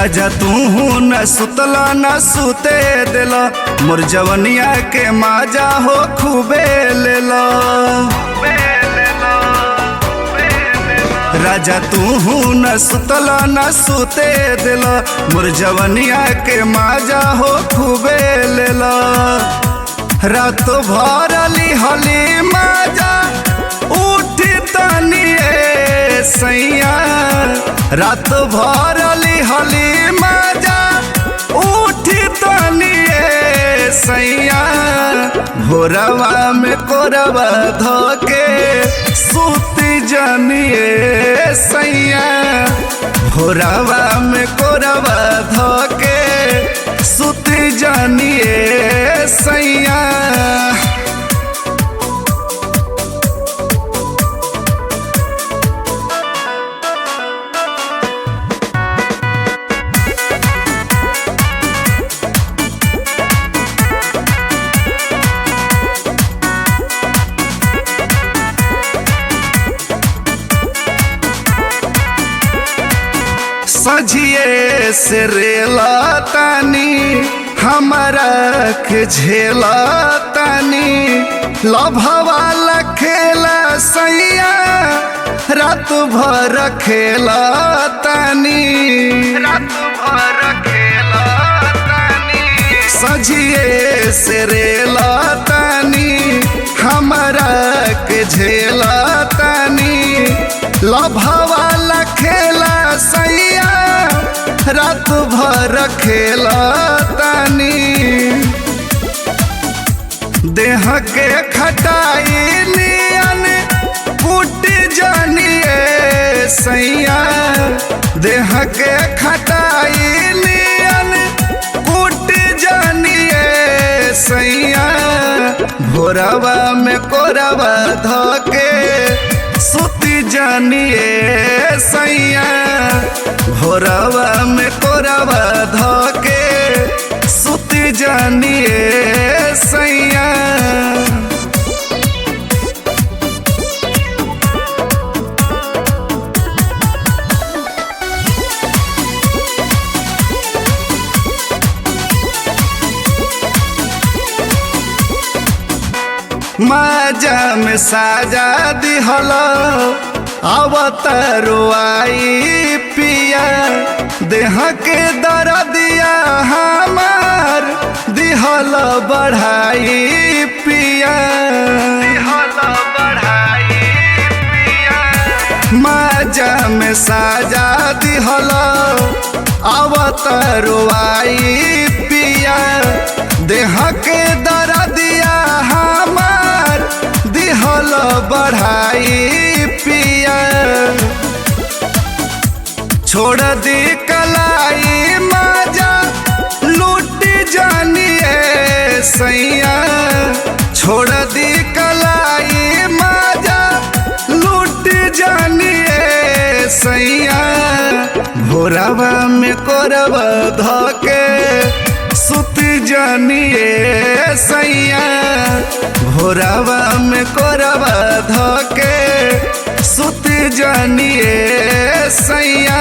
राजा तू न सुतला न सुते दिला, मोर जवनिया के माजा हो खूबे लेला। राजा तू न सुतला न सुते दिला, मोर जवनिया के माजा हो खूबे लेला। रात भर लिहली माजा उठी तनिए सैया, रात भर लिहली माजा उठी तनिए सैया। भोरवा में कोरवा धोके सूती जानिए सैया, भोरवा में कोरवा धोके सूती जानिए सैया। सजिए से रेला तानी हमारा के झेला तानी, लभवा खेला सैया रात भर खेला तानी, रात भर खेला तानी। सजिए से रेला तानी हमारा के झेला तानी, लभवा खेला सैया रात भर खेला तानी। देह के खटाई नियन कुट जानिए सैया, देह के खटाई नियन कुट जानिए सैया। भोरवा में कोरवा धोके सूती जानिए सैया, भोरवा में कोरवा धोके सूती जानिए सैया। माजा में साजा दिहला अवतारो आई पिया, देह के दर्दिया हमार दिहल बढ़ाई पिया, दिहल बढ़ाई पिया। माजा में साजा दिहल अवतारो आई पिया, देह के दर्दिया हमार दिहल बढ़ाई पिया। छोड़ दी कलाई माजा लूट जानिए सैया, छोड़ दी कलाई माजा लूट जानिए सैया। भोरवा में कोरवा धोके सूती जानिए सैया, भोरवा में कोरवा धोके सूती जानिए सैया।